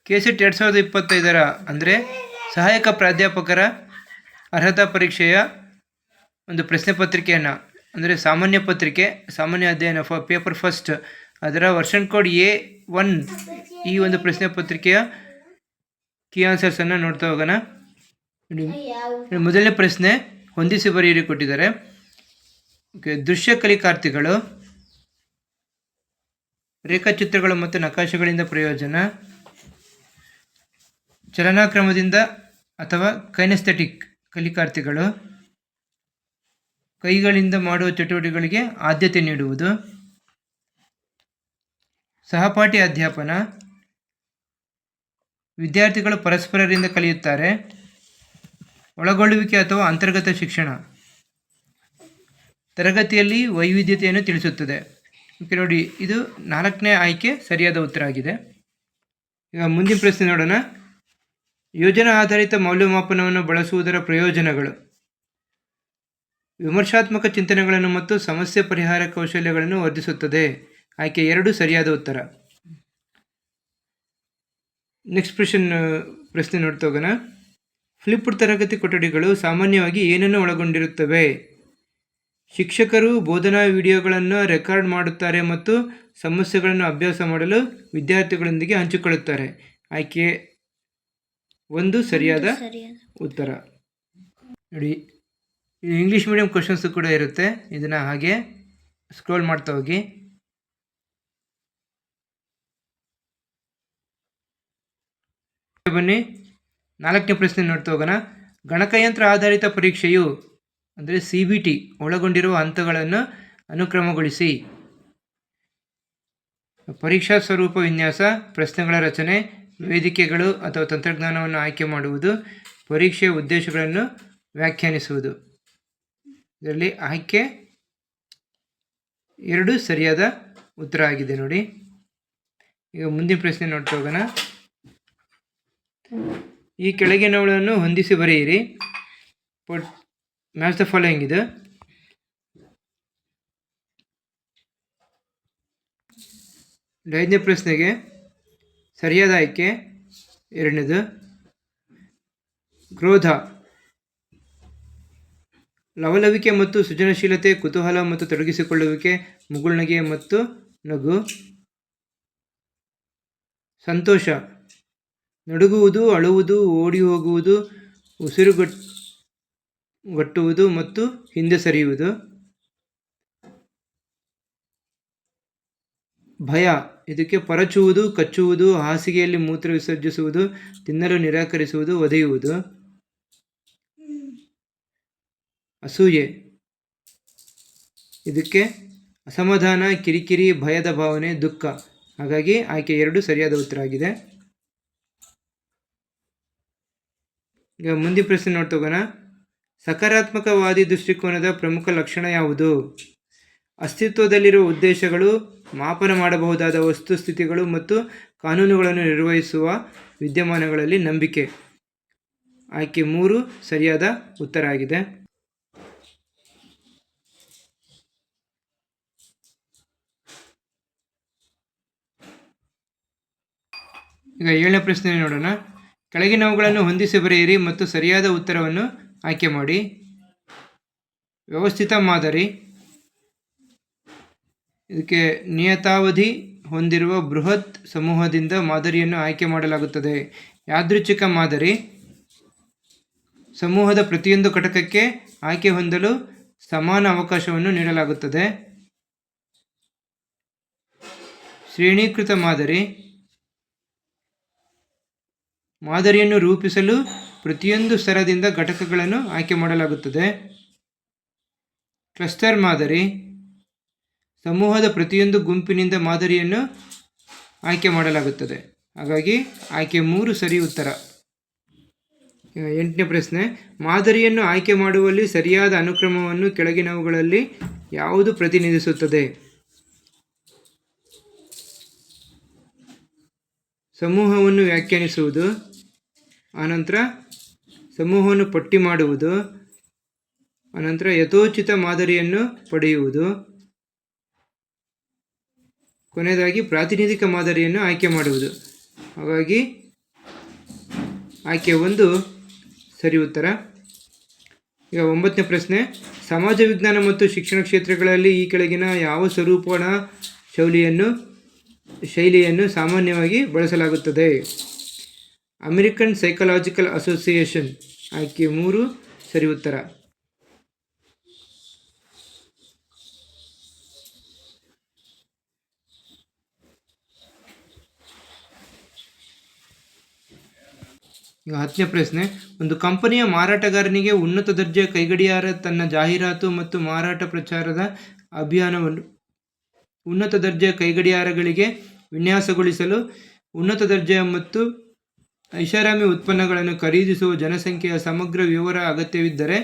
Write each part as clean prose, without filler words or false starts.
KSET 2025 ಅಂದರೆ ಸಹಾಯಕ ಪ್ರಾಧ್ಯಾಪಕರ ಅರ್ಹತಾ ಪರೀಕ್ಷೆಯ ಒಂದು ಪ್ರಶ್ನೆ ಪತ್ರಿಕೆಯನ್ನು ಅಂದರೆ ಸಾಮಾನ್ಯ ಪತ್ರಿಕೆ ಸಾಮಾನ್ಯ ಅಧ್ಯಯನ ಪೇಪರ್ ಫಸ್ಟ್ ಅದರ ವರ್ಷನ್ ಕೋಡ್ A1 ಈ ಒಂದು ಪ್ರಶ್ನೆ ಪತ್ರಿಕೆಯ ಕೀ ಆನ್ಸರ್ಸನ್ನು ನೋಡ್ತಾ ಹೋಗೋಣ. ಮೊದಲನೇ ಪ್ರಶ್ನೆ ಹೊಂದಿಸಿ ಬರೆಯಿರಿ ಕೊಟ್ಟಿದ್ದಾರೆ. ದೃಶ್ಯ ಕಲಿಕಾರ್ಥಿಗಳು, ರೇಖಾಚಿತ್ರಗಳು ಮತ್ತು ನಕಾಶೆಗಳಿಂದ ಪ್ರಯೋಜನ, ಚಲನಾಕ್ರಮದಿಂದ ಅಥವಾ ಕೈನೆಸ್ಥೆಟಿಕ್ ಕಲಿಕಾರ್ಥಿಗಳು, ಕೈಗಳಿಂದ ಮಾಡುವ ಚಟುವಟಿಕೆಗಳಿಗೆ ಆದ್ಯತೆ ನೀಡುವುದು, ಸಹಪಾಠಿ ಅಧ್ಯಾಪನ, ವಿದ್ಯಾರ್ಥಿಗಳು ಪರಸ್ಪರರಿಂದ ಕಲಿಯುತ್ತಾರೆ, ಒಳಗೊಳ್ಳುವಿಕೆ ಅಥವಾ ಅಂತರ್ಗತ ಶಿಕ್ಷಣ, ತರಗತಿಯಲ್ಲಿ ವೈವಿಧ್ಯತೆಯನ್ನು ತಿಳಿಸುತ್ತದೆ. ಓಕೆ ನೋಡಿ, ಇದು 4ನೇ ಆಯ್ಕೆ ಸರಿಯಾದ ಉತ್ತರ ಆಗಿದೆ. ಈಗ ಮುಂದಿನ ಪ್ರಶ್ನೆ ನೋಡೋಣ. ಯೋಜನಾ ಆಧಾರಿತ ಮೌಲ್ಯಮಾಪನವನ್ನು ಬಳಸುವುದರ ಪ್ರಯೋಜನಗಳು. ವಿಮರ್ಶಾತ್ಮಕ ಚಿಂತನೆಗಳನ್ನು ಮತ್ತು ಸಮಸ್ಯೆ ಪರಿಹಾರ ಕೌಶಲ್ಯಗಳನ್ನು ವರ್ಧಿಸುತ್ತದೆ. ಆಯ್ಕೆ 2 ಸರಿಯಾದ ಉತ್ತರ. ನೆಕ್ಸ್ಟ್ ಪ್ರಶ್ನೆ ನೋಡ್ತಾ ಹೋಗೋಣ. ಫ್ಲಿಪ್ಡ್ ತರಗತಿ ಕೊಠಡಿಗಳು ಸಾಮಾನ್ಯವಾಗಿ ಏನನ್ನು ಒಳಗೊಂಡಿರುತ್ತವೆ? ಶಿಕ್ಷಕರು ಬೋಧನಾ ವಿಡಿಯೋಗಳನ್ನು ರೆಕಾರ್ಡ್ ಮಾಡುತ್ತಾರೆ ಮತ್ತು ಸಮಸ್ಯೆಗಳನ್ನು ಅಭ್ಯಾಸ ಮಾಡಲು ವಿದ್ಯಾರ್ಥಿಗಳೊಂದಿಗೆ ಹಂಚಿಕೊಳ್ಳುತ್ತಾರೆ. ಆಯ್ಕೆ 1 ಸರಿಯಾದ ಉತ್ತರ. ನೋಡಿ, ಇಂಗ್ಲೀಷ್ ಮೀಡಿಯಂ ಕ್ವಶನ್ಸ್ ಕೂಡ ಇರುತ್ತೆ, ಇದನ್ನು ಹಾಗೆ ಸ್ಕ್ರೋಲ್ ಮಾಡ್ತಾ ಹೋಗಿ. ಬನ್ನಿ 4ನೇ ಪ್ರಶ್ನೆ ನೋಡ್ತಾ ಹೋಗೋಣ. ಗಣಕಯಂತ್ರ ಆಧಾರಿತ ಪರೀಕ್ಷೆಯು ಅಂದರೆ CBT ಒಳಗೊಂಡಿರುವ ಹಂತಗಳನ್ನು ಅನುಕ್ರಮಗೊಳಿಸಿ. ಪರೀಕ್ಷಾ ಸ್ವರೂಪ ವಿನ್ಯಾಸ, ಪ್ರಶ್ನೆಗಳ ರಚನೆ, ವೇದಿಕೆಗಳು ಅಥವಾ ತಂತ್ರಜ್ಞಾನವನ್ನು ಆಯ್ಕೆ ಮಾಡುವುದು, ಪರೀಕ್ಷೆಯ ಉದ್ದೇಶಗಳನ್ನು ವ್ಯಾಖ್ಯಾನಿಸುವುದು. ಇದರಲ್ಲಿ ಆಯ್ಕೆ 2 ಸರಿಯಾದ ಉತ್ತರ ಆಗಿದೆ ನೋಡಿ. ಈಗ ಮುಂದಿನ ಪ್ರಶ್ನೆ ನೋಡ್ತಾ ಹೋಗೋಣ. ಈ ಕೆಳಗಿನವುಗಳನ್ನು ಹೊಂದಿಸಿ ಬರೆಯಿರಿ. ಮ್ಯಾಚ್ ದ ಫಾಲೋಯಿಂಗ್ ಇದು. ಐದನೇ ಪ್ರಶ್ನೆಗೆ ಸರಿಯಾದ ಆಯ್ಕೆ 2ನೇದು. ಕ್ರೋಧ, ಲವಲವಿಕೆ ಮತ್ತು ಸೃಜನಶೀಲತೆ, ಕುತೂಹಲ ಮತ್ತು ತೊಡಗಿಸಿಕೊಳ್ಳುವಿಕೆ, ಮುಗುಳ್ನಗೆ ಮತ್ತು ನಗು. ಸಂತೋಷ, ನಡುಗುವುದು, ಅಳುವುದು, ಓಡಿ ಹೋಗುವುದು, ಉಸಿರುಗಟ್ಟುವುದು ಮತ್ತು ಹಿಂದೆ ಸರಿಯುವುದು. ಭಯ, ಇದಕ್ಕೆ ಪರಚುವುದು, ಕಚ್ಚುವುದು, ಹಾಸಿಗೆಯಲ್ಲಿ ಮೂತ್ರ ವಿಸರ್ಜಿಸುವುದು, ತಿನ್ನಲು ನಿರಾಕರಿಸುವುದು, ಒದೆಯುವುದು. ಅಸೂಯೆ, ಇದಕ್ಕೆ ಅಸಮಾಧಾನ, ಕಿರಿಕಿರಿ, ಭಯದ ಭಾವನೆ, ದುಃಖ. ಹಾಗಾಗಿ ಆಯ್ಕೆ 2 ಸರಿಯಾದ ಉತ್ತರ ಆಗಿದೆ. ಈಗ ಮುಂದಿನ ಪ್ರಶ್ನೆ ನೋಡ್ತಾ ಹೋಗೋಣ. ಸಕಾರಾತ್ಮಕವಾದಿ ದೃಷ್ಟಿಕೋನದ ಪ್ರಮುಖ ಲಕ್ಷಣ ಯಾವುದು? ಅಸ್ತಿತ್ವದಲ್ಲಿರುವ ಉದ್ದೇಶಗಳು, ಮಾಪನ ಮಾಡಬಹುದಾದ ವಸ್ತುಸ್ಥಿತಿಗಳು ಮತ್ತು ಕಾನೂನುಗಳನ್ನು ನಿರ್ವಹಿಸುವ ವಿದ್ಯಮಾನಗಳಲ್ಲಿ ನಂಬಿಕೆ. ಆಯ್ಕೆ 3 ಸರಿಯಾದ ಉತ್ತರ ಆಗಿದೆ. ಈಗ 7ನೇ ಪ್ರಶ್ನೆ ನೋಡೋಣ. ಕೆಳಗಿನವುಗಳನ್ನು ಹೊಂದಿಸಿ ಬರೆಯಿರಿ ಮತ್ತು ಸರಿಯಾದ ಉತ್ತರವನ್ನು ಆಯ್ಕೆ ಮಾಡಿ. ವ್ಯವಸ್ಥಿತ ಮಾದರಿ, ಇದಕ್ಕೆ ನಿಯತಾವಧಿ ಹೊಂದಿರುವ ಬೃಹತ್ ಸಮೂಹದಿಂದ ಮಾದರಿಯನ್ನು ಆಯ್ಕೆ ಮಾಡಲಾಗುತ್ತದೆ. ಯಾದೃಚ್ಛಿಕ ಮಾದರಿ, ಸಮೂಹದ ಪ್ರತಿಯೊಂದು ಘಟಕಕ್ಕೆ ಆಯ್ಕೆ ಹೊಂದಲು ಸಮಾನ ಅವಕಾಶವನ್ನು ನೀಡಲಾಗುತ್ತದೆ. ಶ್ರೇಣೀಕೃತ ಮಾದರಿ, ಮಾದರಿಯನ್ನು ರೂಪಿಸಲು ಪ್ರತಿಯೊಂದು ಸ್ತರದಿಂದ ಘಟಕಗಳನ್ನು ಆಯ್ಕೆ ಮಾಡಲಾಗುತ್ತದೆ. ಕ್ಲಸ್ಟರ್ ಮಾದರಿ, ಸಮೂಹದ ಪ್ರತಿಯೊಂದು ಗುಂಪಿನಿಂದ ಮಾದರಿಯನ್ನು ಆಯ್ಕೆ ಮಾಡಲಾಗುತ್ತದೆ. ಹಾಗಾಗಿ ಆಯ್ಕೆ 3 ಸರಿ ಉತ್ತರ. 8ನೇ ಪ್ರಶ್ನೆ. ಮಾದರಿಯನ್ನು ಆಯ್ಕೆ ಮಾಡುವಲ್ಲಿ ಸರಿಯಾದ ಅನುಕ್ರಮವನ್ನು ಕೆಳಗಿನವುಗಳಲ್ಲಿ ಯಾವುದು ಪ್ರತಿನಿಧಿಸುತ್ತದೆ? ಸಮೂಹವನ್ನು ವ್ಯಾಖ್ಯಾನಿಸುವುದು, ಆನಂತರ ಸಮೂಹವನ್ನು ಪಟ್ಟಿ ಮಾಡುವುದು, ಅನಂತರ ಯಥೋಚಿತ ಮಾದರಿಯನ್ನು ಪಡೆಯುವುದು, ಕೊನೆಯದಾಗಿ ಪ್ರಾತಿನಿಧಿಕ ಮಾದರಿಯನ್ನು ಆಯ್ಕೆ ಮಾಡುವುದು. ಹಾಗಾಗಿ ಆಯ್ಕೆ 1 ಸರಿ ಉತ್ತರ. ಈಗ 9ನೇ ಪ್ರಶ್ನೆ, ಸಮಾಜ ವಿಜ್ಞಾನ ಮತ್ತು ಶಿಕ್ಷಣ ಕ್ಷೇತ್ರಗಳಲ್ಲಿ ಈ ಕೆಳಗಿನ ಯಾವ ಸ್ವರೂಪಣ ಶೈಲಿಯನ್ನು ಸಾಮಾನ್ಯವಾಗಿ ಬಳಸಲಾಗುತ್ತದೆ? American psychological association. ಆಯ್ಕೆ 3 ಸರಿ ಉತ್ತರ. ಈಗ 10ನೇ ಪ್ರಶ್ನೆ, ಒಂದು ಕಂಪನಿಯ ಮಾರಾಟಗಾರನಿಗೆ ಉನ್ನತ ದರ್ಜೆಯ ಕೈಗಡಿಯಾರ ತನ್ನ ಜಾಹೀರಾತು ಮತ್ತು ಮಾರಾಟ ಪ್ರಚಾರದ ಅಭಿಯಾನವನ್ನು ಉನ್ನತ ದರ್ಜೆಯ ಕೈಗಡಿಯಾರಗಳಿಗೆ ವಿನ್ಯಾಸಗೊಳಿಸಲು ಉನ್ನತ ದರ್ಜೆಯ ಮತ್ತು ಐಷಾರಾಮಿ ಉತ್ಪನ್ನಗಳನ್ನು ಖರೀದಿಸುವ ಜನಸಂಖ್ಯೆಯ ಸಮಗ್ರ ವಿವರ ಅಗತ್ಯವಿದ್ದರೆ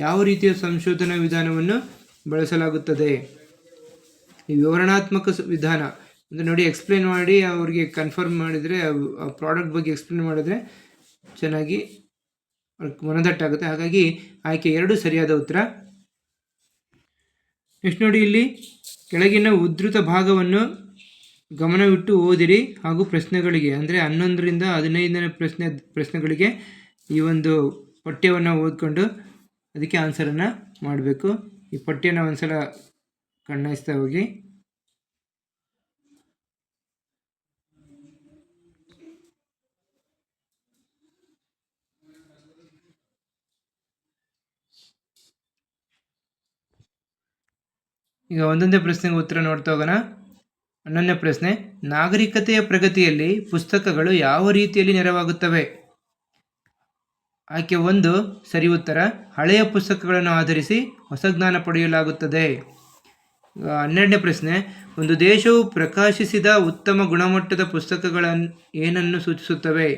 ಯಾವ ರೀತಿಯ ಸಂಶೋಧನಾ ವಿಧಾನವನ್ನು ಬಳಸಲಾಗುತ್ತದೆ? ಈ ವಿವರಣಾತ್ಮಕ ವಿಧಾನ ಅಂದರೆ ನೋಡಿ, ಎಕ್ಸ್ಪ್ಲೇನ್ ಮಾಡಿ ಅವ್ರಿಗೆ ಕನ್ಫರ್ಮ್ ಮಾಡಿದರೆ, ಆ ಪ್ರಾಡಕ್ಟ್ ಬಗ್ಗೆ ಎಕ್ಸ್ಪ್ಲೇನ್ ಮಾಡಿದರೆ ಚೆನ್ನಾಗಿ ಮನದಟ್ಟಾಗುತ್ತೆ. ಹಾಗಾಗಿ ಆಯ್ಕೆ 2 ಸರಿಯಾದ ಉತ್ತರ. ನೆಕ್ಸ್ಟ್ ನೋಡಿ, ಇಲ್ಲಿ ಕೆಳಗಿನ ಉದ್ಧೃತ ಭಾಗವನ್ನು ಗಮನವಿಟ್ಟು ಓದಿರಿ ಹಾಗೂ ಪ್ರಶ್ನೆಗಳಿಗೆ ಅಂದರೆ 11ರಿಂದ 15ನೇ ಪ್ರಶ್ನೆಗಳಿಗೆ ಈ ಒಂದು ಪಠ್ಯವನ್ನು ಓದ್ಕೊಂಡು ಅದಕ್ಕೆ ಆನ್ಸರನ್ನು ಮಾಡಬೇಕು. ಈ ಪಠ್ಯನ ಒಂದ್ಸಲ ಕಣ್ಣಾಯಿಸ್ತಾ ಹೋಗಿ. ಈಗ ಒಂದೊಂದೇ ಪ್ರಶ್ನೆಗೆ ಉತ್ತರ ನೋಡ್ತಾ ಹೋಗೋಣ. 11ನೇ ಪ್ರಶ್ನೆ, ನಾಗರಿಕತೆಯ ಪ್ರಗತಿಯಲ್ಲಿ ಪುಸ್ತಕಗಳು ಯಾವ ರೀತಿಯಲ್ಲಿ ನೆರವಾಗುತ್ತವೆ? ಆಯ್ಕೆ 1 ಸರಿ ಉತ್ತರ. ಹಳೆಯ ಪುಸ್ತಕಗಳನ್ನು ಆಧರಿಸಿ ಹೊಸ ಜ್ಞಾನ ಪಡೆಯಲಾಗುತ್ತದೆ. 12ನೇ ಪ್ರಶ್ನೆ, ಒಂದು ದೇಶವು ಪ್ರಕಾಶಿಸಿದ ಉತ್ತಮ ಗುಣಮಟ್ಟದ ಪುಸ್ತಕಗಳನ್ನು ಏನನ್ನು ಸೂಚಿಸುತ್ತವೆ?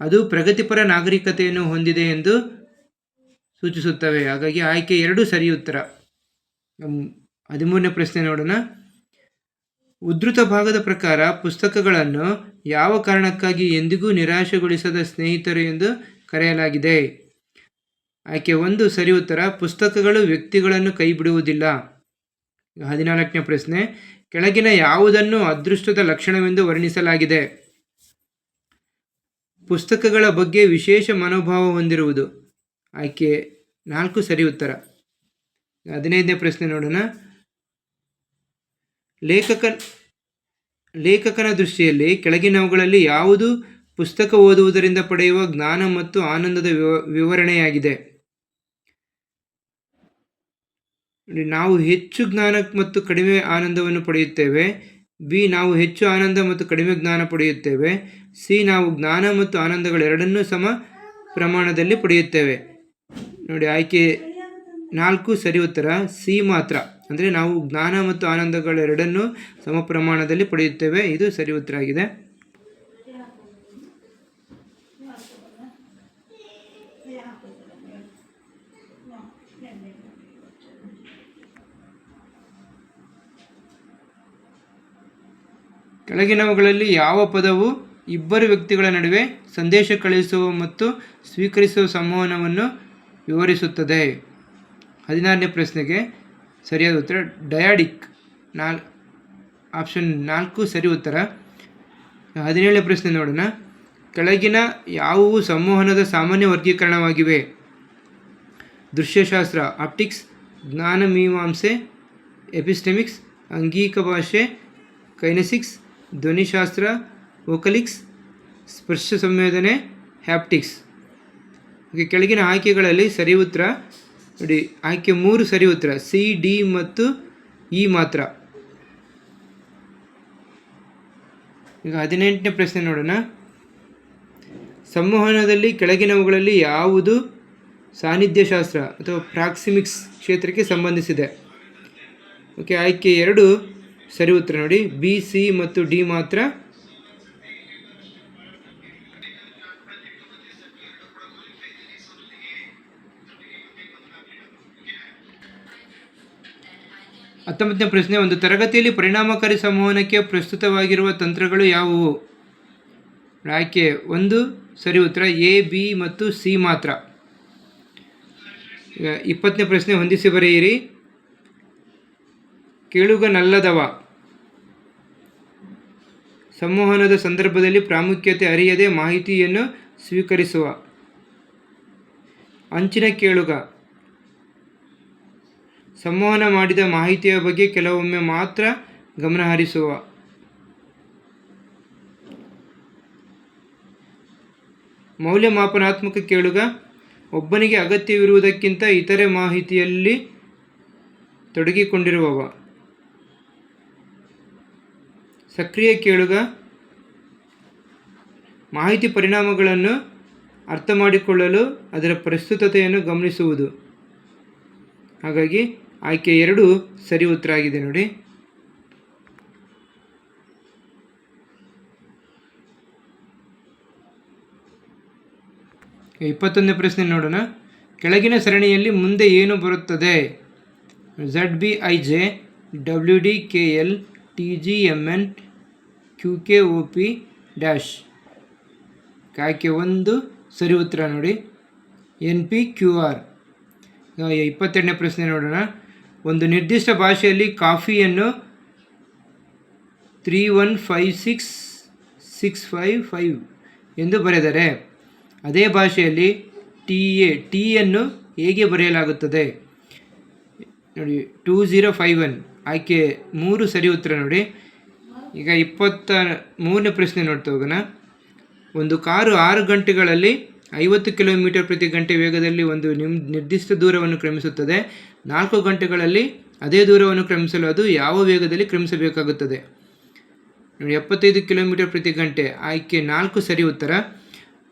ಅದು ಪ್ರಗತಿಪರ ನಾಗರಿಕತೆಯನ್ನು ಹೊಂದಿದೆ ಎಂದು ಸೂಚಿಸುತ್ತವೆ. ಹಾಗಾಗಿ ಆಯ್ಕೆ 2 ಸರಿ ಉತ್ತರ. 13ನೇ ಪ್ರಶ್ನೆ ನೋಡೋಣ. ಉದ್ಧೃತ ಭಾಗದ ಪ್ರಕಾರ ಪುಸ್ತಕಗಳನ್ನು ಯಾವ ಕಾರಣಕ್ಕಾಗಿ ಎಂದಿಗೂ ನಿರಾಶೆಗೊಳಿಸದ ಸ್ನೇಹಿತರು ಎಂದು ಕರೆಯಲಾಗಿದೆ? ಆಯ್ಕೆ 1 ಸರಿ ಉತ್ತರ. ಪುಸ್ತಕಗಳು ವ್ಯಕ್ತಿಗಳನ್ನು ಕೈ ಬಿಡುವುದಿಲ್ಲ. 14ನೇ ಪ್ರಶ್ನೆ, ಕೆಳಗಿನ ಯಾವುದನ್ನು ಅದೃಷ್ಟದ ಲಕ್ಷಣವೆಂದು ವರ್ಣಿಸಲಾಗಿದೆ? ಪುಸ್ತಕಗಳ ಬಗ್ಗೆ ವಿಶೇಷ ಮನೋಭಾವ ಹೊಂದಿರುವುದು. ಆಯ್ಕೆ 4 ಸರಿ ಉತ್ತರ. 15ನೇ ಪ್ರಶ್ನೆ ನೋಡೋಣ. ಲೇಖಕನ ದೃಷ್ಟಿಯಲ್ಲಿ ಕೆಳಗಿನವುಗಳಲ್ಲಿ ಯಾವುದು ಪುಸ್ತಕ ಓದುವುದರಿಂದ ಪಡೆಯುವ ಜ್ಞಾನ ಮತ್ತು ಆನಂದದ ವಿವರಣೆಯಾಗಿದೆ? ನಾವು ಹೆಚ್ಚು ಜ್ಞಾನ ಮತ್ತು ಕಡಿಮೆ ಆನಂದವನ್ನು ಪಡೆಯುತ್ತೇವೆ. ಬಿ, ನಾವು ಹೆಚ್ಚು ಆನಂದ ಮತ್ತು ಕಡಿಮೆ ಜ್ಞಾನ ಪಡೆಯುತ್ತೇವೆ. ಸಿ, ನಾವು ಜ್ಞಾನ ಮತ್ತು ಆನಂದಗಳೆರಡನ್ನೂ ಸಮ ಪ್ರಮಾಣದಲ್ಲಿ ಪಡೆಯುತ್ತೇವೆ. ನೋಡಿ, ಆಯ್ಕೆ 4 ಸರಿ ಉತ್ತರ. ಸಿ ಮಾತ್ರ, ಅಂದರೆ ನಾವು ಜ್ಞಾನ ಮತ್ತು ಆನಂದಗಳೆರಡನ್ನೂ ಸಮ ಪ್ರಮಾಣದಲ್ಲಿ ಪಡೆಯುತ್ತೇವೆ. ಇದು ಸರಿ ಉತ್ತರ ಆಗಿದೆ. ಕೆಳಗಿನವುಗಳಲ್ಲಿ ಯಾವ ಪದವು ಇಬ್ಬರು ವ್ಯಕ್ತಿಗಳ ನಡುವೆ ಸಂದೇಶ ಕಳುಹಿಸುವ ಮತ್ತು ಸ್ವೀಕರಿಸುವ ಸಂವಹನವನ್ನು ವಿವರಿಸುತ್ತದೆ? 16ನೇ ಪ್ರಶ್ನೆಗೆ ಸರಿಯಾದ ಉತ್ತರ ಡಯಾಡಿಕ್. ಆಪ್ಷನ್ 4 ಸರಿ ಉತ್ತರ. 17ನೇ ಪ್ರಶ್ನೆ ನೋಡೋಣ. ಕೆಳಗಿನ ಯಾವುವು ಸಂವಹನದ ಸಾಮಾನ್ಯ ವರ್ಗೀಕರಣವಾಗಿವೆ? ದೃಶ್ಯಶಾಸ್ತ್ರ, ಆಪ್ಟಿಕ್ಸ್, ಜ್ಞಾನಮೀಮಾಂಸೆ, ಎಪಿಸ್ಟೆಮಿಕ್ಸ್, ಅಂಗೀಕ ಭಾಷೆ, ಕೈನೆಸಿಕ್ಸ್, ಧ್ವನಿಶಾಸ್ತ್ರ, ವೋಕಲಿಕ್ಸ್, ಸ್ಪರ್ಶ ಸಂವೇದನೆ, ಹ್ಯಾಪ್ಟಿಕ್ಸ್. ಕೆಳಗಿನ ಆಯ್ಕೆಗಳಲ್ಲಿ ಸರಿ ಉತ್ತರ ನೋಡಿ, ಆಯ್ಕೆ 3 ಸರಿ ಉತ್ತರ. ಸಿ, ಡಿ ಮತ್ತು ಇ ಮಾತ್ರ. ಈಗ 18ನೇ ಪ್ರಶ್ನೆ ನೋಡೋಣ. ಸಂವಹನದಲ್ಲಿ ಕೆಳಗಿನವುಗಳಲ್ಲಿ ಯಾವುದು ಸಾನ್ನಿಧ್ಯಶಾಸ್ತ್ರ ಅಥವಾ ಪ್ರಾಕ್ಸಿಮಿಕ್ಸ್ ಕ್ಷೇತ್ರಕ್ಕೆ ಸಂಬಂಧಿಸಿದೆ? ಓಕೆ, ಆಯ್ಕೆ 2 ಸರಿ ಉತ್ತರ. ನೋಡಿ, ಬಿ, ಸಿ ಮತ್ತು ಡಿ ಮಾತ್ರ. ಹತ್ತೊಂಬತ್ತನೇ ಪ್ರಶ್ನೆ, ಒಂದು ತರಗತಿಯಲ್ಲಿ ಪರಿಣಾಮಕಾರಿ ಸಂವಹನಕ್ಕೆ ಪ್ರಸ್ತುತವಾಗಿರುವ ತಂತ್ರಗಳು ಯಾವುವು? ಆಯ್ಕೆ 1 ಸರಿ ಉತ್ತರ. ಎ, ಬಿ ಮತ್ತು ಸಿ ಮಾತ್ರ. 20ನೇ ಪ್ರಶ್ನೆ, ಹೊಂದಿಸಿ ಬರೆಯಿರಿ. ಕೇಳುಗನಲ್ಲದವ ಸಂವಹನದ ಸಂದರ್ಭದಲ್ಲಿ ಪ್ರಾಮುಖ್ಯತೆ ಅರಿಯದೆ ಮಾಹಿತಿಯನ್ನು ಸ್ವೀಕರಿಸುವ. ಅಂಚಿನ ಕೇಳುಗ ಸಂವಹನ ಮಾಡಿದ ಮಾಹಿತಿಯ ಬಗ್ಗೆ ಕೆಲವೊಮ್ಮೆ ಮಾತ್ರ ಗಮನಹರಿಸುವ. ಮೌಲ್ಯಮಾಪನಾತ್ಮಕ ಕೇಳುಗ ಒಬ್ಬನಿಗೆ ಅಗತ್ಯವಿರುವುದಕ್ಕಿಂತ ಇತರೆ ಮಾಹಿತಿಯಲ್ಲಿ ತೊಡಗಿಕೊಂಡಿರುವವ. ಸಕ್ರಿಯ ಕೇಳುಗ ಮಾಹಿತಿ ಪರಿಣಾಮಗಳನ್ನು ಅರ್ಥ ಮಾಡಿಕೊಳ್ಳಲು ಅದರ ಪ್ರಸ್ತುತತೆಯನ್ನು ಗಮನಿಸುವುದು. ಹಾಗಾಗಿ ಆಯ್ಕೆ 2 ಸರಿ ಉತ್ತರ ಆಗಿದೆ ನೋಡಿ. ಇಪ್ಪತ್ತೊಂದನೇ ಪ್ರಶ್ನೆ ನೋಡೋಣ. ಕೆಳಗಿನ ಸರಣಿಯಲ್ಲಿ ಮುಂದೆ ಏನು ಬರುತ್ತದೆ? ZBIJ WDKL TGMN QKOP dash. ಆಯ್ಕೆ 1 ಸರಿ ಉತ್ತರ ನೋಡಿ. NPQR. 22ನೇ ಪ್ರಶ್ನೆ ನೋಡೋಣ. ಒಂದು ನಿರ್ದಿಷ್ಟ ಭಾಷೆಯಲ್ಲಿ ಕಾಫಿಯನ್ನು 3156655 ಎಂದು ಬರೆದರೆ ಅದೇ ಭಾಷೆಯಲ್ಲಿ ಟೀಯನ್ನು ಹೇಗೆ ಬರೆಯಲಾಗುತ್ತದೆ? ನೋಡಿ 2051. ಆಯ್ಕೆ 3 ಸರಿ ಉತ್ತರ ನೋಡಿ. ಈಗ 23ನೇ ಪ್ರಶ್ನೆ ನೋಡ್ತಾ ಹೋಗೋಣ. ಒಂದು ಕಾರು 6 ಗಂಟೆಗಳಲ್ಲಿ 50 ಕಿಲೋಮೀಟರ್ ಪ್ರತಿ ಗಂಟೆ ವೇಗದಲ್ಲಿ ಒಂದು ನಿರ್ದಿಷ್ಟ ದೂರವನ್ನು ಕ್ರಮಿಸುತ್ತದೆ. 4 ಗಂಟೆಗಳಲ್ಲಿ ಅದೇ ದೂರವನ್ನು ಕ್ರಮಿಸಲು ಅದು ಯಾವ ವೇಗದಲ್ಲಿ ಕ್ರಮಿಸಬೇಕಾಗುತ್ತದೆ? 75 ಕಿಲೋಮೀಟರ್ ಪ್ರತಿ ಗಂಟೆ. ಆಯ್ಕೆ 4 ಸರಿ ಉತ್ತರ.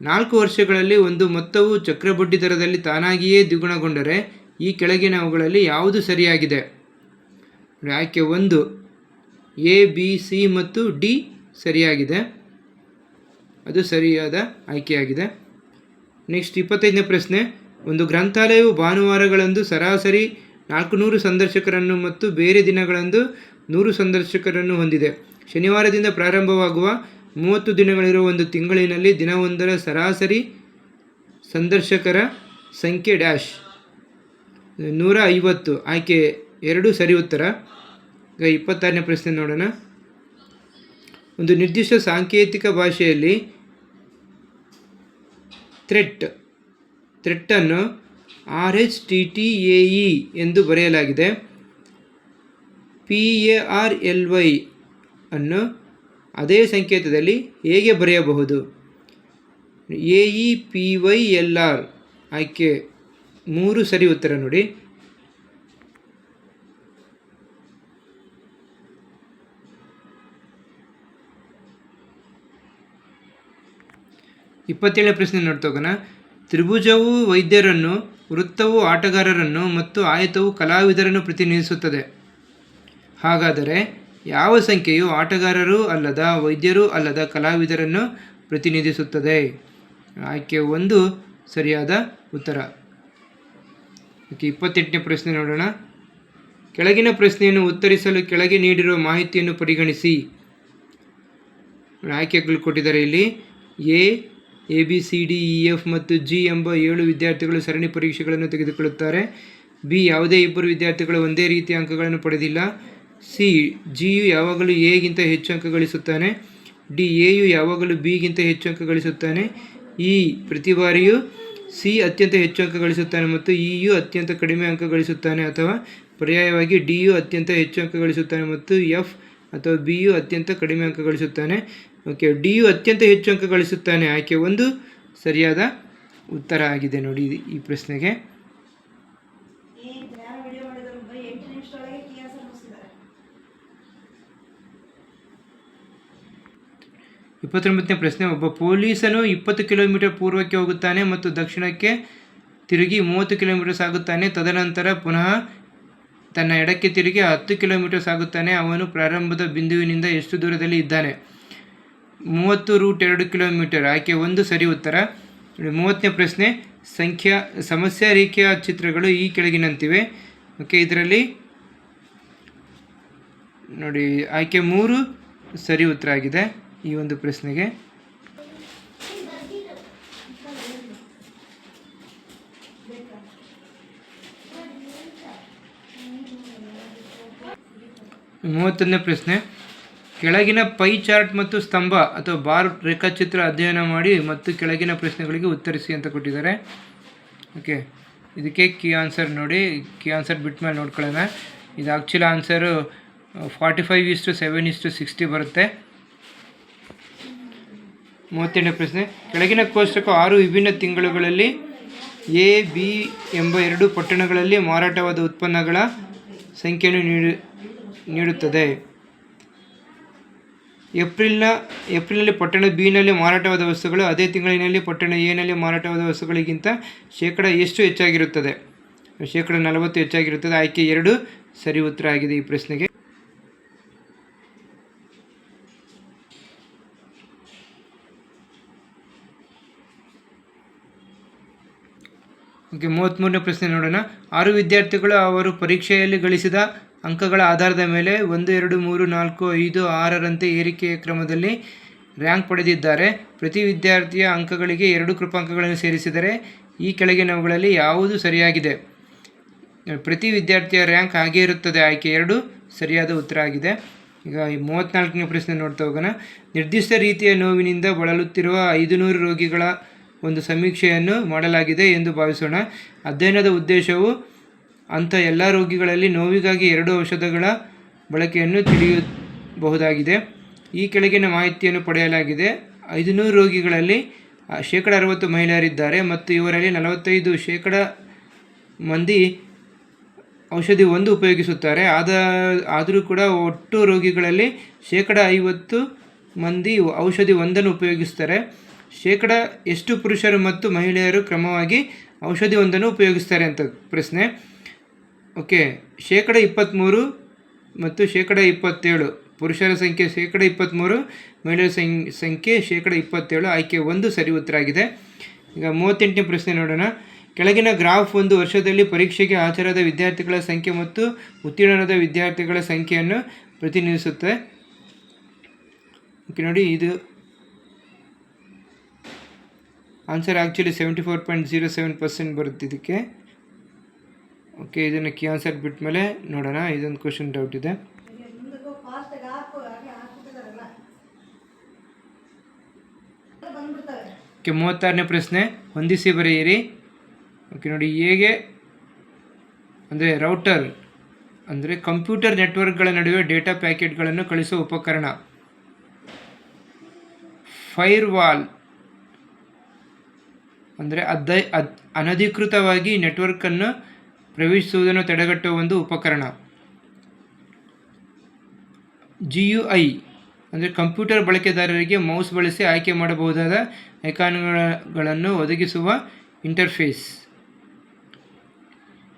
4 ವರ್ಷಗಳಲ್ಲಿ ಒಂದು ಮೊತ್ತವು ಚಕ್ರಬಡ್ಡಿ ದರದಲ್ಲಿ ತಾನಾಗಿಯೇ ದ್ವಿಗುಣಗೊಂಡರೆ ಈ ಕೆಳಗಿನವುಗಳಲ್ಲಿ ಯಾವುದು ಸರಿಯಾಗಿದೆ? ಆಯ್ಕೆ 1 A, B, C ಮತ್ತು D ಸರಿಯಾಗಿದೆ. ಅದು ಸರಿಯಾದ ಆಯ್ಕೆಯಾಗಿದೆ. ನೆಕ್ಸ್ಟ್ 25ನೇ ಪ್ರಶ್ನೆ. ಒಂದು ಗ್ರಂಥಾಲಯವು ಭಾನುವಾರಗಳಂದು ಸರಾಸರಿ 400 ಸಂದರ್ಶಕರನ್ನು ಮತ್ತು ಬೇರೆ ದಿನಗಳಂದು 100 ಸಂದರ್ಶಕರನ್ನು ಹೊಂದಿದೆ. ಶನಿವಾರದಿಂದ ಪ್ರಾರಂಭವಾಗುವ 30 ದಿನಗಳಿರುವ ಒಂದು ತಿಂಗಳಿನಲ್ಲಿ ದಿನವೊಂದರ ಸರಾಸರಿ ಸಂದರ್ಶಕರ ಸಂಖ್ಯೆ ಡ್ಯಾಶ್. 150. ಆಯ್ಕೆ 2 ಸರಿ ಉತ್ತರ. ಈಗ 26ನೇ ಪ್ರಶ್ನೆ ನೋಡೋಣ. ಒಂದು ನಿರ್ದಿಷ್ಟ ಸಾಂಕೇತಿಕ ಭಾಷೆಯಲ್ಲಿ ಥ್ರೆಟ್ ಅನ್ನು RHTTAE ಎಂದು ಬರೆಯಲಾಗಿದೆ. PARLY ಅನ್ನು ಅದೇ ಸಂಕೇತದಲ್ಲಿ ಹೇಗೆ ಬರೆಯಬಹುದು? AEPYLR. ಆಯ್ಕೆ 3 ಸರಿ ಉತ್ತರ ನೋಡಿ. ಇಪ್ಪತ್ತೇಳನೇ ಪ್ರಶ್ನೆ ನೋಡ್ತಾ ಹೋಗೋಣ. ತ್ರಿಭುಜವು ವೈದ್ಯರನ್ನು, ವೃತ್ತವು ಆಟಗಾರರನ್ನು ಮತ್ತು ಆಯತವು ಕಲಾವಿದರನ್ನು ಪ್ರತಿನಿಧಿಸುತ್ತದೆ. ಹಾಗಾದರೆ ಯಾವ ಸಂಖ್ಯೆಯು ಆಟಗಾರರೂ ಅಲ್ಲದ, ವೈದ್ಯರೂ ಅಲ್ಲದ ಕಲಾವಿದರನ್ನು ಪ್ರತಿನಿಧಿಸುತ್ತದೆ? ಆಯ್ಕೆ 1 ಸರಿಯಾದ ಉತ್ತರ. 28ನೇ ಪ್ರಶ್ನೆ ನೋಡೋಣ. ಕೆಳಗಿನ ಪ್ರಶ್ನೆಯನ್ನು ಉತ್ತರಿಸಲು ಕೆಳಗೆ ನೀಡಿರುವ ಮಾಹಿತಿಯನ್ನು ಪರಿಗಣಿಸಿ. ಆಯ್ಕೆಗಳು ಕೊಟ್ಟಿದ್ದಾರೆ ಇಲ್ಲಿ. ABCDEF ಮತ್ತು G ಎಂಬ 7 ವಿದ್ಯಾರ್ಥಿಗಳು ಸರಣಿ ಪರೀಕ್ಷೆಗಳನ್ನು ತೆಗೆದುಕೊಳ್ಳುತ್ತಾರೆ. B ಯಾವುದೇ 2 ವಿದ್ಯಾರ್ಥಿಗಳು ಒಂದೇ ರೀತಿಯ ಅಂಕಗಳನ್ನು ಪಡೆದಿಲ್ಲ. C Gಯು ಯಾವಾಗಲೂ Aಗಿಂತ ಹೆಚ್ಚು ಅಂಕ ಗಳಿಸುತ್ತಾನೆ. D Aಯು ಯಾವಾಗಲೂ Bಗಿಂತ ಹೆಚ್ಚು ಅಂಕ ಗಳಿಸುತ್ತಾನೆ. E ಪ್ರತಿ ಬಾರಿಯೂ C ಅತ್ಯಂತ ಹೆಚ್ಚು ಅಂಕ ಗಳಿಸುತ್ತಾನೆ ಮತ್ತು Eಯು ಅತ್ಯಂತ ಕಡಿಮೆ ಅಂಕ ಗಳಿಸುತ್ತಾನೆ. ಅಥವಾ ಪರ್ಯಾಯವಾಗಿ Dಯು ಅತ್ಯಂತ ಹೆಚ್ಚು ಅಂಕ ಗಳಿಸುತ್ತಾನೆ ಮತ್ತು F ಅಥವಾ Bಯು ಅತ್ಯಂತ ಕಡಿಮೆ ಅಂಕ ಗಳಿಸುತ್ತಾನೆ. ಓಕೆ, Dಯು ಅತ್ಯಂತ ಹೆಚ್ಚು ಅಂಕ ಗಳಿಸುತ್ತಾನೆ. ಆಯ್ಕೆ 1 ಸರಿಯಾದ ಉತ್ತರ ಆಗಿದೆ ನೋಡಿ ಈ ಪ್ರಶ್ನೆಗೆ. 29ನೇ ಪ್ರಶ್ನೆ. ಒಬ್ಬ ಪೊಲೀಸನು 20 ಕಿಲೋಮೀಟರ್ ಪೂರ್ವಕ್ಕೆ ಹೋಗುತ್ತಾನೆ ಮತ್ತು ದಕ್ಷಿಣಕ್ಕೆ ತಿರುಗಿ 30 ಕಿಲೋಮೀಟರ್ ಸಾಗುತ್ತಾನೆ. ತದನಂತರ ಪುನಃ ತನ್ನ ಎಡಕ್ಕೆ ತಿರುಗಿ 10 ಕಿಲೋಮೀಟರ್ ಸಾಗುತ್ತಾನೆ. ಅವನು ಪ್ರಾರಂಭದ ಬಿಂದುವಿನಿಂದ ಎಷ್ಟು ದೂರದಲ್ಲಿ ಇದ್ದಾನೆ? 30√2 ಕಿಲೋಮೀಟರ್. ಆಯ್ಕೆ 1 ಸರಿ ಉತ್ತರ. 30ನೇ ಪ್ರಶ್ನೆ. ಸಮಸ್ಯಾ ರೇಖೆಯ ಚಿತ್ರಗಳು ಈ ಕೆಳಗಿನಂತಿವೆ. ಓಕೆ, ಇದರಲ್ಲಿ ನೋಡಿ ಆಯ್ಕೆ 3 ಸರಿ ಉತ್ತರ ಆಗಿದೆ ಈ ಒಂದು ಪ್ರಶ್ನೆಗೆ. ಮೂವತ್ತೊಂದನೇ ಪ್ರಶ್ನೆ. ಕೆಳಗಿನ ಪೈ ಚಾರ್ಟ್ ಮತ್ತು ಸ್ತಂಭ ಅಥವಾ ಬಾರ್ ರೇಖಾಚಿತ್ರ ಅಧ್ಯಯನ ಮಾಡಿ ಮತ್ತು ಕೆಳಗಿನ ಪ್ರಶ್ನೆಗಳಿಗೆ ಉತ್ತರಿಸಿ ಅಂತ ಕೊಟ್ಟಿದ್ದಾರೆ. ಓಕೆ, ಇದಕ್ಕೆ ಕೀ ಆನ್ಸರ್ ನೋಡಿ, ಕೀ ಆನ್ಸರ್ ಬಿಟ್ಟ ಮೇಲೆ ನೋಡ್ಕೊಳ್ಳೋಣ. ಇದು ಆ್ಯಕ್ಚುಲಿ ಆನ್ಸರು 45:7:60 ಬರುತ್ತೆ. 38ನೇ ಪ್ರಶ್ನೆ, ಕೆಳಗಿನ ಕೋಷ್ಟಕ 6 ವಿಭಿನ್ನ ತಿಂಗಳುಗಳಲ್ಲಿ ಎ ಬಿ ಎಂಬ 2 ಪಟ್ಟಣಗಳಲ್ಲಿ ಮಾರಾಟವಾದ ಉತ್ಪನ್ನಗಳ ಸಂಖ್ಯೆಯನ್ನು ನೀಡುತ್ತದೆ. ಏಪ್ರಿಲ್ನಲ್ಲಿ ಪಟ್ಟಣ ಬಿನಲ್ಲಿ ಮಾರಾಟವಾದ ವಸ್ತುಗಳು ಅದೇ ತಿಂಗಳಿನಲ್ಲಿ ಪಟ್ಟಣ ಎನಲ್ಲಿ ಮಾರಾಟವಾದ ವಸ್ತುಗಳಿಗಿಂತ ಶೇಕಡ ಎಷ್ಟು ಹೆಚ್ಚಾಗಿರುತ್ತದೆ? ಶೇಕಡ 40 ಹೆಚ್ಚಾಗಿರುತ್ತದೆ. ಆಯ್ಕೆ 2 ಸರಿ ಉತ್ತರ ಆಗಿದೆ ಈ ಪ್ರಶ್ನೆಗೆ. ಓಕೆ, 33ನೇ ಪ್ರಶ್ನೆ ನೋಡೋಣ. 6 ವಿದ್ಯಾರ್ಥಿಗಳು ಅವರು ಪರೀಕ್ಷೆಯಲ್ಲಿ ಗಳಿಸಿದ ಅಂಕಗಳ ಆಧಾರದ ಮೇಲೆ 1, 2, 3, 4, 5, 6ರಂತೆ ಏರಿಕೆಯ ಕ್ರಮದಲ್ಲಿ ರ್ಯಾಂಕ್ ಪಡೆದಿದ್ದಾರೆ. ಪ್ರತಿ ವಿದ್ಯಾರ್ಥಿಯ ಅಂಕಗಳಿಗೆ 2 ಕೃಪಾಂಕಗಳನ್ನು ಸೇರಿಸಿದರೆ ಈ ಕೆಳಗಿನವುಗಳಲ್ಲಿ ಯಾವುದು ಸರಿಯಾಗಿದೆ? ಪ್ರತಿ ವಿದ್ಯಾರ್ಥಿಯ ರ್ಯಾಂಕ್ ಹಾಗೇ ಇರುತ್ತದೆ. ಆಯ್ಕೆ 2 ಸರಿಯಾದ ಉತ್ತರ ಆಗಿದೆ. ಈಗ 34ನೇ ಪ್ರಶ್ನೆ ನೋಡ್ತಾ ಹೋಗೋಣ. ನಿರ್ದಿಷ್ಟ ರೀತಿಯ ನೋವಿನಿಂದ ಬಳಲುತ್ತಿರುವ 500 ರೋಗಿಗಳ ಒಂದು ಸಮೀಕ್ಷೆಯನ್ನು ಮಾಡಲಾಗಿದೆ ಎಂದು ಭಾವಿಸೋಣ. ಅಧ್ಯಯನದ ಉದ್ದೇಶವು ಅಂಥ ಎಲ್ಲ ರೋಗಿಗಳಲ್ಲಿ ನೋವಿಗಾಗಿ 2 ಔಷಧಗಳ ಬಳಕೆಯನ್ನು ತಿಳಿಯಬಹುದಾಗಿದೆ. ಈ ಕೆಳಗಿನ ಮಾಹಿತಿಯನ್ನು ಪಡೆಯಲಾಗಿದೆ. 500 ರೋಗಿಗಳಲ್ಲಿ 60% ಮಹಿಳೆಯರಿದ್ದಾರೆ ಮತ್ತು ಇವರಲ್ಲಿ 45% ಮಂದಿ ಔಷಧಿ 1 ಉಪಯೋಗಿಸುತ್ತಾರೆ. ಆದರೂ ಕೂಡ ಒಟ್ಟು ರೋಗಿಗಳಲ್ಲಿ 50% ಮಂದಿ ಔಷಧಿ 1 ಉಪಯೋಗಿಸ್ತಾರೆ. ಶೇಕಡ ಎಷ್ಟು ಪುರುಷರು ಮತ್ತು ಮಹಿಳೆಯರು ಕ್ರಮವಾಗಿ ಔಷಧಿ 1 ಉಪಯೋಗಿಸ್ತಾರೆ ಅಂತ ಪ್ರಶ್ನೆ. ಓಕೆ, 23% ಮತ್ತು 27%. ಪುರುಷರ ಸಂಖ್ಯೆ 23%, ಮಹಿಳೆಯರ ಸಂಖ್ಯೆ 27%. ಆಯ್ಕೆ 1 ಸರಿ ಉತ್ತರ ಆಗಿದೆ. ಈಗ 38ನೇ ಪ್ರಶ್ನೆ ನೋಡೋಣ. ಕೆಳಗಿನ ಗ್ರಾಫ್ ಒಂದು ವರ್ಷದಲ್ಲಿ ಪರೀಕ್ಷೆಗೆ ಹಾಜರಾದ ವಿದ್ಯಾರ್ಥಿಗಳ ಸಂಖ್ಯೆ ಮತ್ತು ಉತ್ತೀರ್ಣರಾದ ವಿದ್ಯಾರ್ಥಿಗಳ ಸಂಖ್ಯೆಯನ್ನು ಪ್ರತಿನಿಧಿಸುತ್ತದೆ. ಓಕೆ ನೋಡಿ, ಇದು ಆನ್ಸರ್ ಆ್ಯಕ್ಚುಲಿ 74.07% ಬರುತ್ತೆ ಇದಕ್ಕೆ. ಓಕೆ, ಇದನ್ನು ಕೀ ಆನ್ಸರ್ ಬಿಟ್ಟ ಮೇಲೆ ನೋಡೋಣ. ಇದೊಂದು ಕ್ವಶನ್ ಡೌಟ್ ಇದೆ. ಓಕೆ, 36ನೇ ಪ್ರಶ್ನೆ, ಹೊಂದಿಸಿ ಬರೆಯಿರಿ. ಓಕೆ ನೋಡಿ, ಹೇಗೆ ಅಂದರೆ ರೌಟರ್ ಅಂದರೆ ಕಂಪ್ಯೂಟರ್ ನೆಟ್ವರ್ಕ್ಗಳ ನಡುವೆ ಡೇಟಾ ಪ್ಯಾಕೆಟ್ಗಳನ್ನು ಕಳಿಸುವ ಉಪಕರಣ. ಫೈರ್ವಾಲ್ ಅಂದರೆ ಅನಧಿಕೃತವಾಗಿ ನೆಟ್ವರ್ಕನ್ನು ಪ್ರವೇಶಿಸುವುದನ್ನು ತಡೆಗಟ್ಟುವ ಒಂದು ಉಪಕರಣ. GUI ಅಂದರೆ ಕಂಪ್ಯೂಟರ್ ಬಳಕೆದಾರರಿಗೆ ಮೌಸ್ ಬಳಸಿ ಆಯ್ಕೆ ಮಾಡಬಹುದಾದ ಐಕಾನ್ಗಳನ್ನು ಒದಗಿಸುವ ಇಂಟರ್ಫೇಸ್.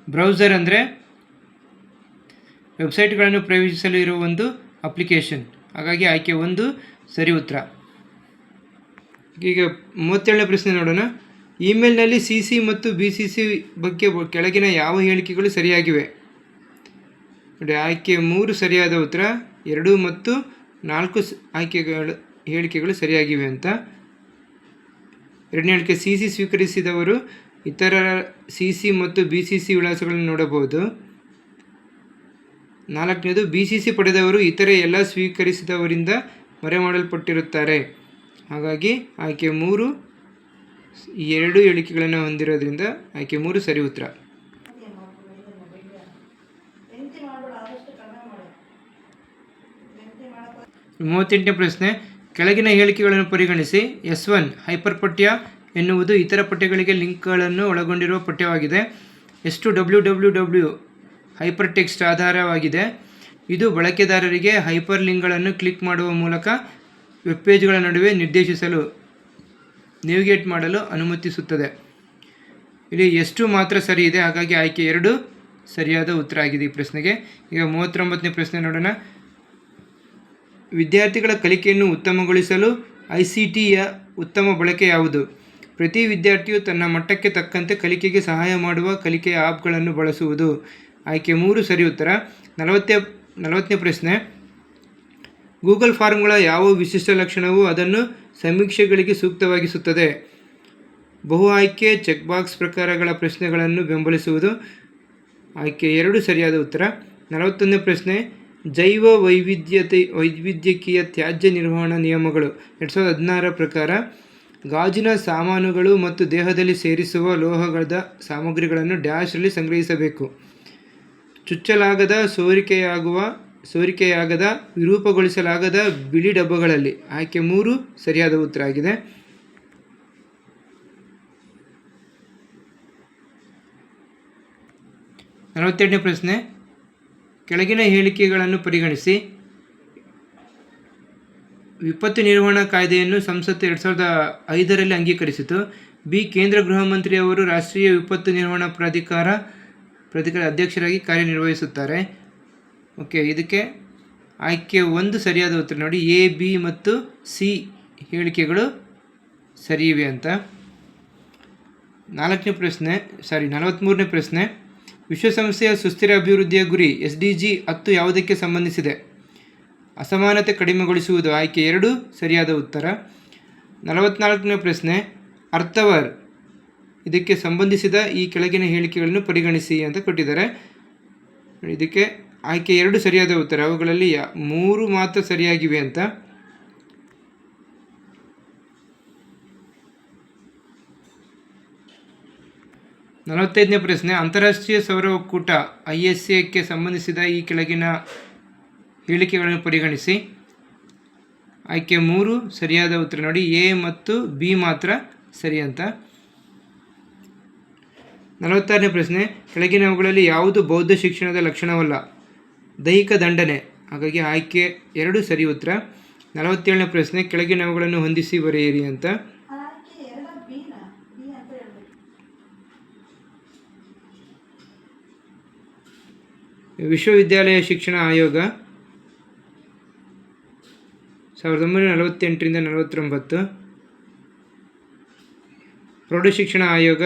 ಬ್ರೌಸರ್ ಅಂದರೆ ವೆಬ್ಸೈಟ್ಗಳನ್ನು ಪ್ರವೇಶಿಸಲು ಇರುವ ಒಂದು ಅಪ್ಲಿಕೇಶನ್. ಹಾಗಾಗಿ ಆಯ್ಕೆ 1 ಸರಿ ಉತ್ತರ. ಈಗ 37ನೇ ಪ್ರಶ್ನೆ ನೋಡೋಣ. ಇಮೇಲ್ನಲ್ಲಿ CC ಮತ್ತು BCC ಬಗ್ಗೆ ಕೆಳಗಿನ ಯಾವ ಹೇಳಿಕೆಗಳು ಸರಿಯಾಗಿವೆ? ನೋಡಿ, ಆಯ್ಕೆ 3 ಸರಿಯಾದ ಉತ್ತರ, 2 ಮತ್ತು 4 ಹೇಳಿಕೆಗಳು ಸರಿಯಾಗಿವೆ ಅಂತ. 2ನೇ ಹೇಳಿಕೆ, CC ಸ್ವೀಕರಿಸಿದವರು ಇತರರ CC ಮತ್ತು BCC ವಿಳಾಸಗಳನ್ನು ನೋಡಬಹುದು. 4ನೇದು, BCC ಪಡೆದವರು ಇತರೆ ಎಲ್ಲ ಸ್ವೀಕರಿಸಿದವರಿಂದ ಮರೆಮಾಡಲ್ಪಟ್ಟಿರುತ್ತಾರೆ. ಹಾಗಾಗಿ ಆಯ್ಕೆ 3 2 ಹೇಳಿಕೆಗಳನ್ನು ಹೊಂದಿರೋದ್ರಿಂದ ಆಯ್ಕೆ 3 ಸರಿ ಉತ್ತರ. 38ನೇ ಪ್ರಶ್ನೆ, ಕೆಳಗಿನ ಹೇಳಿಕೆಗಳನ್ನು ಪರಿಗಣಿಸಿ. S1 ಹೈಪರ್ ಪಠ್ಯ ಎನ್ನುವುದು ಇತರ ಪಠ್ಯಗಳಿಗೆ ಲಿಂಕ್ಗಳನ್ನು ಒಳಗೊಂಡಿರುವ ಪಠ್ಯವಾಗಿದೆ. S2 www ಹೈಪರ್ ಟೆಕ್ಸ್ಟ್ ಆಧಾರವಾಗಿದೆ. ಇದು ಬಳಕೆದಾರರಿಗೆ ಹೈಪರ್ ಲಿಂಕ್ಗಳನ್ನು ಕ್ಲಿಕ್ ಮಾಡುವ ಮೂಲಕ ವೆಬ್ ಪೇಜ್ಗಳ ನಡುವೆ ನಿರ್ದೇಶಿಸಲು ನೇವಿಗೇಟ್ ಮಾಡಲು ಅನುಮತಿಸುತ್ತದೆ. ಇಲ್ಲಿ S2 ಮಾತ್ರ ಸರಿ ಇದೆ. ಹಾಗಾಗಿ ಆಯ್ಕೆ 2 ಸರಿಯಾದ ಉತ್ತರ ಆಗಿದೆ ಈ ಪ್ರಶ್ನೆಗೆ. ಈಗ 39ನೇ ಪ್ರಶ್ನೆ ನೋಡೋಣ. ವಿದ್ಯಾರ್ಥಿಗಳ ಕಲಿಕೆಯನ್ನು ಉತ್ತಮಗೊಳಿಸಲು ICTಯ ಉತ್ತಮ ಬಳಕೆ ಯಾವುದು? ಪ್ರತಿ ವಿದ್ಯಾರ್ಥಿಯು ತನ್ನ ಮಟ್ಟಕ್ಕೆ ತಕ್ಕಂತೆ ಕಲಿಕೆಗೆ ಸಹಾಯ ಮಾಡುವ ಕಲಿಕೆಯ ಆ್ಯಪ್ಗಳನ್ನು ಬಳಸುವುದು. ಆಯ್ಕೆ 3 ಸರಿ ಉತ್ತರ. 40ನೇ ಪ್ರಶ್ನೆ, ಗೂಗಲ್ ಫಾರ್ಮ್ಗಳ ಯಾವ ವಿಶಿಷ್ಟ ಲಕ್ಷಣವು ಅದನ್ನು ಸಮೀಕ್ಷೆಗಳಿಗೆ ಸೂಕ್ತವಾಗಿಸುತ್ತದೆ? ಬಹು ಆಯ್ಕೆ ಚೆಕ್ಬಾಕ್ಸ್ ಪ್ರಕಾರಗಳ ಪ್ರಶ್ನೆಗಳನ್ನು ಬೆಂಬಲಿಸುವುದು. ಆಯ್ಕೆ 2 ಸರಿಯಾದ ಉತ್ತರ. 41ನೇ ಪ್ರಶ್ನೆ, ಜೈವ ವೈವಿಧ್ಯಕೀಯ ತ್ಯಾಜ್ಯ ನಿರ್ವಹಣಾ ನಿಯಮಗಳು 2016 ಪ್ರಕಾರ ಗಾಜಿನ ಸಾಮಾನುಗಳು ಮತ್ತು ದೇಹದಲ್ಲಿ ಸೇರಿಸುವ ಲೋಹಗಳಾದ ಸಾಮಗ್ರಿಗಳನ್ನು ಡ್ಯಾಶ್ರಲ್ಲಿ ಸಂಗ್ರಹಿಸಬೇಕು. ಚುಚ್ಚಲಾಗದ, ಸೋರಿಕೆಯಾಗದ, ವಿರೂಪಗೊಳಿಸಲಾಗದ ಬಿಳಿ ಡಬ್ಬಗಳಲ್ಲಿ. ಆಯ್ಕೆ 3 ಸರಿಯಾದ ಉತ್ತರ ಆಗಿದೆ. 42ನೇ ಪ್ರಶ್ನೆ, ಕೆಳಗಿನ ಹೇಳಿಕೆಗಳನ್ನು ಪರಿಗಣಿಸಿ. ವಿಪತ್ತು ನಿರ್ವಹಣಾ ಕಾಯ್ದೆಯನ್ನು ಸಂಸತ್ತು 2005ರಲ್ಲಿ ಅಂಗೀಕರಿಸಿತು. ಬಿ. ಕೇಂದ್ರ ಗೃಹ ಮಂತ್ರಿಯವರು ರಾಷ್ಟ್ರೀಯ ವಿಪತ್ತು ನಿರ್ವಹಣಾ ಪ್ರಾಧಿಕಾರ ಅಧ್ಯಕ್ಷರಾಗಿ ಕಾರ್ಯನಿರ್ವಹಿಸುತ್ತಾರೆ. ಓಕೆ, ಇದಕ್ಕೆ ಆಯ್ಕೆ 1 ಸರಿಯಾದ ಉತ್ತರ. ನೋಡಿ, ಎ, ಬಿ ಮತ್ತು ಸಿ ಹೇಳಿಕೆಗಳು ಸರಿಯಿವೆ ಅಂತ. 43ನೇ ಪ್ರಶ್ನೆ, ವಿಶ್ವಸಂಸ್ಥೆಯ ಸುಸ್ಥಿರ ಅಭಿವೃದ್ಧಿಯ ಗುರಿ SDG 10 ಯಾವುದಕ್ಕೆ ಸಂಬಂಧಿಸಿದೆ? ಅಸಮಾನತೆ ಕಡಿಮೆಗೊಳಿಸುವುದು. ಆಯ್ಕೆ 2 ಸರಿಯಾದ ಉತ್ತರ. 44ನೇ ಪ್ರಶ್ನೆ, ಅರ್ಥವರ್ ಇದಕ್ಕೆ ಸಂಬಂಧಿಸಿದ ಈ ಕೆಳಗಿನ ಹೇಳಿಕೆಗಳನ್ನು ಪರಿಗಣಿಸಿ ಅಂತ ಕೊಟ್ಟಿದ್ದಾರೆ. ಇದಕ್ಕೆ ಆಯ್ಕೆ 2 ಸರಿಯಾದ ಉತ್ತರ. ಅವುಗಳಲ್ಲಿ 3 ಮಾತ್ರ ಸರಿಯಾಗಿವೆ ಅಂತ. 45ನೇ ಪ್ರಶ್ನೆ, ಅಂತಾರಾಷ್ಟ್ರೀಯ ಸೌರ ಒಕ್ಕೂಟ ISAಕ್ಕೆ ಸಂಬಂಧಿಸಿದ ಈ ಕೆಳಗಿನ ಹೇಳಿಕೆಗಳನ್ನು ಪರಿಗಣಿಸಿ. ಆಯ್ಕೆ 3 ಸರಿಯಾದ ಉತ್ತರ. ನೋಡಿ, ಎ ಮತ್ತು ಬಿ ಮಾತ್ರ ಸರಿ ಅಂತ. 46ನೇ ಪ್ರಶ್ನೆ, ಕೆಳಗಿನವುಗಳಲ್ಲಿ ಯಾವುದು ಬೌದ್ಧ ಶಿಕ್ಷಣದ ಲಕ್ಷಣವಲ್ಲ? ದೈಹಿಕ ದಂಡನೆ. ಹಾಗಾಗಿ ಆಯ್ಕೆ 2 ಸರಿ ಉತ್ತರ. 47ನೇ ಪ್ರಶ್ನೆ, ಕೆಳಗಿನವುಗಳನ್ನು ಹೊಂದಿಸಿ ಬರೆಯಿರಿ ಅಂತ. ವಿಶ್ವವಿದ್ಯಾಲಯ ಶಿಕ್ಷಣ ಆಯೋಗ 1948ರಿಂದ 49. ಪ್ರೌಢಶಿಕ್ಷಣ ಆಯೋಗ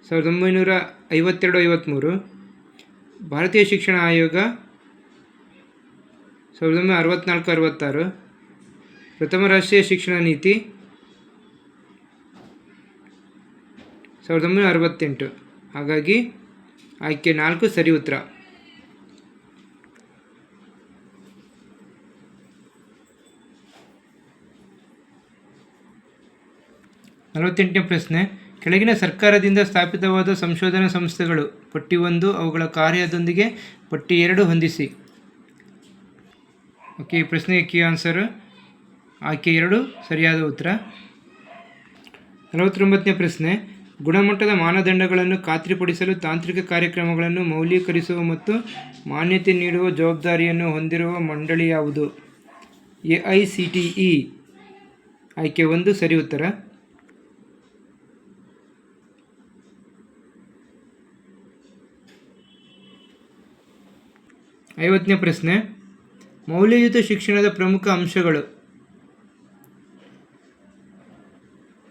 1952-53. ಭಾರತೀಯ ಶಿಕ್ಷಣ ಆಯೋಗ 1964-66. ಪ್ರಥಮ ರಾಷ್ಟ್ರೀಯ ಶಿಕ್ಷಣ ನೀತಿ 1968. ಹಾಗಾಗಿ ಆಯ್ಕೆ 4 ಸರಿ ಉತ್ತರ. 48ನೇ ಪ್ರಶ್ನೆ, ಕೆಳಗಿನ ಸರ್ಕಾರದಿಂದ ಸ್ಥಾಪಿತವಾದ ಸಂಶೋಧನಾ ಸಂಸ್ಥೆಗಳು ಪಟ್ಟಿ 1 ಅವುಗಳ ಕಾರ್ಯದೊಂದಿಗೆ ಪಟ್ಟಿ 2 ಹೊಂದಿಸಿ. ಓಕೆ, ಈ ಪ್ರಶ್ನೆಗೆ ಕೀ ಆನ್ಸರ್ ಆಯ್ಕೆ 2 ಸರಿಯಾದ ಉತ್ತರ. 49ನೇ ಪ್ರಶ್ನೆ, ಗುಣಮಟ್ಟದ ಮಾನದಂಡಗಳನ್ನು ಖಾತ್ರಿಪಡಿಸಲು ತಾಂತ್ರಿಕ ಕಾರ್ಯಕ್ರಮಗಳನ್ನು ಮೌಲ್ಯೀಕರಿಸುವ ಮತ್ತು ಮಾನ್ಯತೆ ನೀಡುವ ಜವಾಬ್ದಾರಿಯನ್ನು ಹೊಂದಿರುವ ಮಂಡಳಿ ಯಾವುದು? AICTE. ಆಯ್ಕೆ 1 ಸರಿ ಉತ್ತರ. 50ನೇ ಪ್ರಶ್ನೆ, ಮೌಲ್ಯಯುತ ಶಿಕ್ಷಣದ ಪ್ರಮುಖ ಅಂಶಗಳು.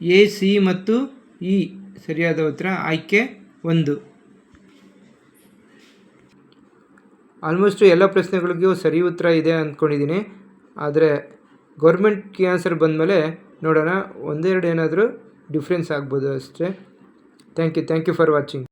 A, C ಮತ್ತು E ಸರಿಯಾದ ಉತ್ತರ. ಆಯ್ಕೆ 1. ಆಲ್ಮೋಸ್ಟ್ ಎಲ್ಲ ಪ್ರಶ್ನೆಗಳಿಗೂ ಸರಿ ಉತ್ತರ ಇದೆ ಅಂದ್ಕೊಂಡಿದ್ದೀನಿ. ಆದರೆ ಗೌರ್ಮೆಂಟ್ ಕೀ ಆನ್ಸರ್ ಬಂದಮೇಲೆ ನೋಡೋಣ, ಒಂದೆರಡು ಏನಾದರೂ ಡಿಫ್ರೆನ್ಸ್ ಆಗ್ಬೋದು ಅಷ್ಟೇ. Thank you for watching.